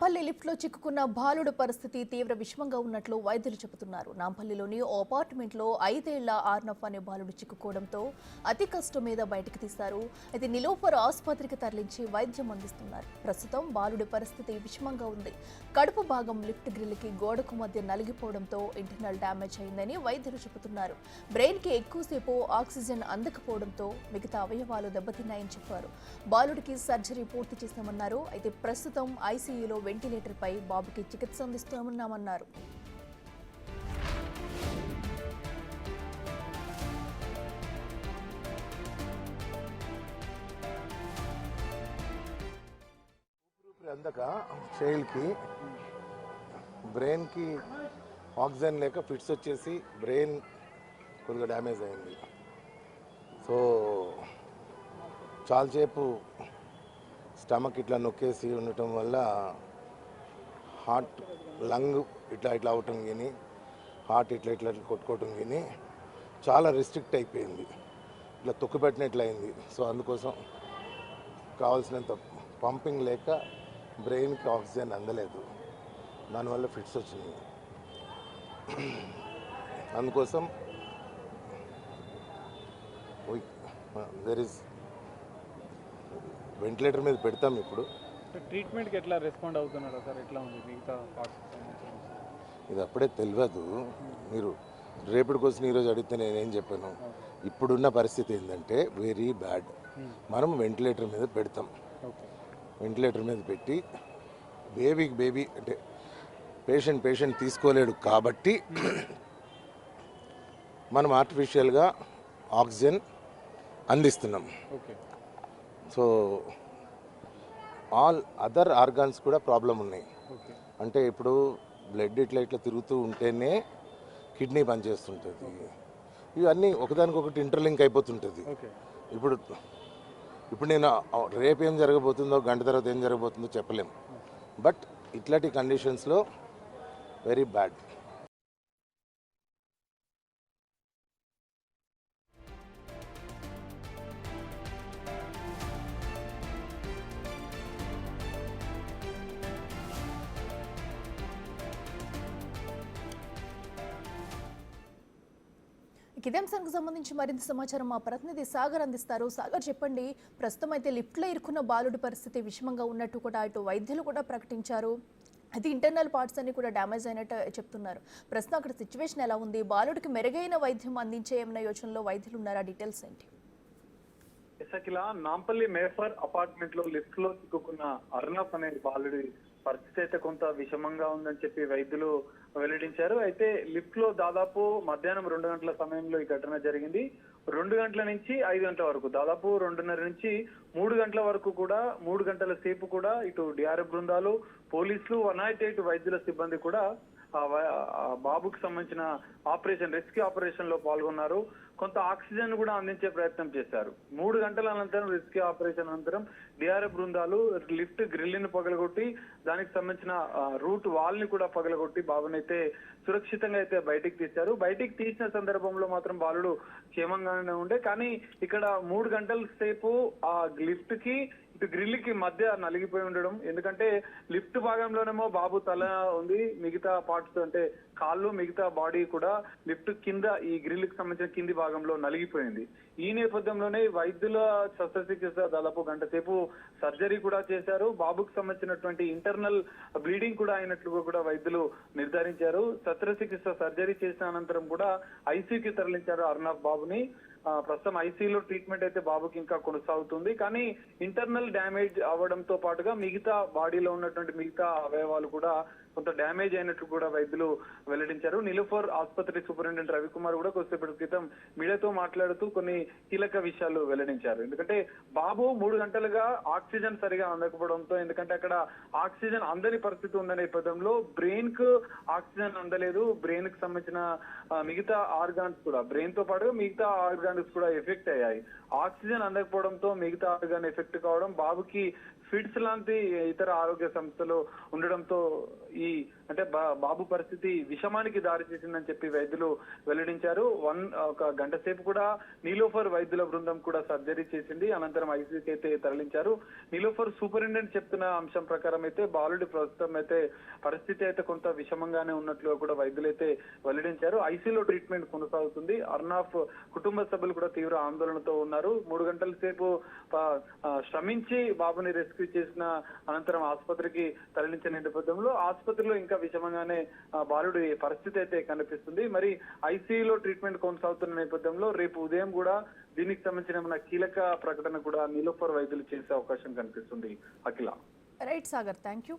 నాంపల్లి లిఫ్ట్లో చిక్కుకున్న బాలుడు పరిస్థితి తీవ్ర విషమంగా ఉన్నట్లు వైద్యులు చెబుతున్నారు. నాంపల్లిలోని ఓ అపార్ట్మెంట్లో 5 ఏళ్ల ఆర్నఫ్ అనే బాలుడు చిక్కుకోవడంతో అతి కష్టం మీద బయటకు తీశారు. అయితే నిలోఫర్ ఆసుపత్రికి తరలించి వైద్యం అందిస్తున్నారు. ప్రస్తుతం బాలుడి పరిస్థితి విషమంగా ఉంది. కడుపు భాగం లిఫ్ట్ గ్రిల్కి గోడకు మధ్య నలిగిపోవడంతో ఇంటర్నల్ డ్యామేజ్ అయిందని వైద్యులు చెబుతున్నారు. బ్రెయిన్కి ఎక్కువసేపు ఆక్సిజన్ అందకపోవడంతో మిగతా అవయవాలు దెబ్బతిన్నాయని చెప్పారు. బాలుడికి సర్జరీ పూర్తి చేశామన్నారు. అయితే ప్రస్తుతం ఐసీయూలో వెంటిలేటర్ పై బాబుకి చికిత్స అందిస్తున్నామన్నారు. అందక చైల్డ్కి బ్రెయిన్కి ఆక్సిజన్ లేక ఫిట్స్ వచ్చేసి బ్రెయిన్ కొద్దిగా డ్యామేజ్ అయింది. సో చాలాసేపు స్టమక్ ఇట్లా నొక్కేసి ఉండటం వల్ల హార్ట్ లంగ్ ఇట్లా అవటం కానీ హార్ట్ ఇట్లా కొట్టుకోవటం కానీ చాలా రెస్ట్రిక్ట్ అయిపోయింది, ఇట్లా తొక్కుపెట్టినట్లయింది. సో అందుకోసం కావాల్సినంత పంపింగ్ లేక బ్రెయిన్కి ఆక్సిజన్ అందలేదు, దానివల్ల ఫిట్స్ వచ్చినాయి. అందుకోసం దెర్ ఇస్ వెంటిలేటర్ మీద పెడతాం. ఇప్పుడు ట్రీట్మెంట్కి ఎట్లా రెస్పాండ్ అవుతున్నారా సార్? ఎట్లా ఉంది మిగతా పార్ట్స్? ఇది అప్పుడే తెలియదు. మీరు రేపటి కోసం ఈరోజు అడిగితే నేనేం చెప్పాను, ఇప్పుడున్న పరిస్థితి ఏంటంటే వెరీ బ్యాడ్. మనం వెంటిలేటర్ మీద పెడతాం. వెంటిలేటర్ మీద పెట్టి బేబీ అంటే పేషెంట్ తీసుకోలేడు కాబట్టి మనం ఆర్టిఫిషియల్గా ఆక్సిజన్ అందిస్తున్నాం. సో ఆల్ అదర్ ఆర్గాన్స్ కూడా ప్రాబ్లం ఉన్నాయి. అంటే ఇప్పుడు బ్లడ్ ఇట్లా తిరుగుతూ ఉంటేనే కిడ్నీ పనిచేస్తుంటుంది. ఇవన్నీ ఒకదానికొకటి ఇంటర్లింక్ అయిపోతుంటుంది. ఇప్పుడు నేను రేపు ఏం జరగబోతుందో, గంట తర్వాత ఏం జరగబోతుందో చెప్పలేం. బట్ ఇట్లాంటి కండిషన్స్లో వెరీ బ్యాడ్. ఇదే అంశానికి సంబంధించి మరింత సమాచారం మా ప్రతినిధి సాగర్ అందిస్తారు. సాగర్, చెప్పండి, ప్రస్తుతం అయితే లిఫ్ట్లో ఇరుక్కున్న బాలుడి పరిస్థితి విషమంగా ఉన్నట్టు కూడా ఇటు వైద్యులు కూడా ప్రకటించారు. అది ఇంటర్నల్ పార్ట్స్ అన్ని కూడా డ్యామేజ్ అయినట్టు చెప్తున్నారు. ప్రస్తుతం అక్కడ సిచ్యువేషన్ ఎలా ఉంది? బాలుడికి మెరుగైన వైద్యం అందించే ఏమైనా యోచనలో వైద్యులు ఉన్నారా? డీటెయిల్స్ ఏంటి? నాంపల్లి మేఫర్ అపార్ట్మెంట్ లో లిఫ్ట్ లో చిక్కుకున్న అర్నఫ్ అనే బాలుడి పరిస్థితి అయితే కొంత విషమంగా ఉందని చెప్పి వైద్యులు వెల్లడించారు. అయితే లిఫ్ట్ లో దాదాపు మధ్యాహ్నం 2 గంటల సమయంలో ఈ ఘటన జరిగింది. 2 గంటల నుంచి 5 గంటల వరకు, దాదాపు 2:30 నుంచి 3 గంటల వరకు కూడా 3 గంటల సేపు కూడా ఇటు డిఆర్ఎఫ్ బృందాలు, పోలీసులు, 108 వైద్యుల సిబ్బంది కూడా బాబుకు సంబంధించిన రెస్క్యూ ఆపరేషన్ లో పాల్గొన్నారు. కొంత ఆక్సిజన్ కూడా అందించే ప్రయత్నం చేశారు. 3 గంటల అనంతరం రెస్క్యూ ఆపరేషన్ అనంతరం డిఆర్ఎఫ్ బృందాలు లిఫ్ట్ గ్రిల్ ని పగలగొట్టి దానికి సంబంధించిన రూట్ వాల్ ని కూడా పగలగొట్టి బాబునైతే సురక్షితంగా అయితే బయటికి తీశారు. బయటికి తీసిన సందర్భంలో మాత్రం బాలుడు క్షేమంగానే ఉండే, కానీ ఇక్కడ 3 గంటల సేపు ఆ లిఫ్ట్ కి ఇటు గ్రిల్ కి మధ్య నలిగిపోయి ఉండడం. ఎందుకంటే లిఫ్ట్ భాగంలోనేమో బాబు తల ఉంది, మిగతా పార్ట్స్ అంటే కాళ్ళు, మిగతా బాడీ కూడా లిఫ్ట్ కింద ఈ గ్రిల్ కి సంబంధించిన కింది భాగంలో నలిగిపోయింది. ఈ నేపథ్యంలోనే వైద్యుల శస్త్రచికిత్స దాదాపు గంట సేపు సర్జరీ కూడా చేశారు. బాబుకు సంబంధించినటువంటి ఇంటర్నల్ బ్లీడింగ్ కూడా అయినట్లు కూడా వైద్యులు నిర్ధారించారు. శస్త్రచికిత్స సర్జరీ చేసిన అనంతరం కూడా ఐసీయూకి తరలించారు అర్నఫ్ బాబుని. ప్రస్తుతం ఐసీయూలో ట్రీట్మెంట్ అయితే బాబుకి ఇంకా కొనసాగుతుంది. కానీ ఇంటర్నల్ డ్యామేజ్ అవ్వడంతో పాటుగా మిగతా బాడీలో ఉన్నటువంటి మిగతా అవయవాలు కూడా కొంత డ్యామేజ్ అయినట్లు కూడా వైద్యులు వెల్లడించారు. నిలోఫర్ ఆసుపత్రి సూపరింటెండెంట్ రవికుమార్ కూడా కొద్దిసేపటి క్రితం మీడియాతో మాట్లాడుతూ కొన్ని కీలక విషయాలు వెల్లడించారు. ఎందుకంటే బాబు 3 గంటలుగా ఆక్సిజన్ సరిగా అందకపోవడంతో, ఎందుకంటే అక్కడ ఆక్సిజన్ అందని పరిస్థితి ఉన్న నేపథ్యంలో బ్రెయిన్ కు ఆక్సిజన్ అందలేదు. బ్రెయిన్ కు సంబంధించిన మిగతా ఆర్గాన్స్ కూడా, బ్రెయిన్ తో పాటు మిగతా ఆర్గాన్స్ కూడా ఎఫెక్ట్ అయ్యాయి. ఆక్సిజన్ అందకపోవడంతో మిగతా ఆర్గాన్ ఎఫెక్ట్ కావడం, బాబుకి ఫిట్స్ లాంటి ఇతర ఆరోగ్య సంస్థలు ఉండడంతో ఈ అంటే బాబు పరిస్థితి విషమానికి దారి తీసిందని చెప్పి వైద్యులు వెల్లడించారు. ఒక గంట సేపు కూడా నీలోఫర్ వైద్యుల బృందం కూడా సర్జరీ చేసింది. అనంతరం ఐసీయూకి అయితే తరలించారు. నీలోఫర్ సూపరింటెండెంట్ చెప్తున్న అంశం ప్రకారం అయితే బాలుడి ప్రస్తుతం అయితే పరిస్థితి అయితే కొంత విషమంగానే ఉన్నట్లుగా కూడా వైద్యులు అయితే వెల్లడించారు. ఐసీయూలో ట్రీట్మెంట్ కొనసాగుతుంది. అర్నాఫ్ కుటుంబ సభ్యులు కూడా తీవ్ర ఆందోళనతో ఉన్నారు. 3 గంటల సేపు శ్రమించి బాబుని రెస్క్యూ చేసిన అనంతరం ఆసుపత్రికి తరలించిన నేపథ్యంలో ఆసుపత్రిలో ఇంకా విషమంగానే బాలుడి పరిస్థితి అయితే కనిపిస్తుంది. మరి ఐసీయూలో ట్రీట్మెంట్ కొనసాగుతున్న నేపథ్యంలో రేపు ఉదయం కూడా దీనికి సంబంధించిన కీలక ప్రకటన కూడా నీలోఫర్ వైద్యులు చేసే అవకాశం కనిపిస్తుంది. Akhila. Right Sagar, thank you.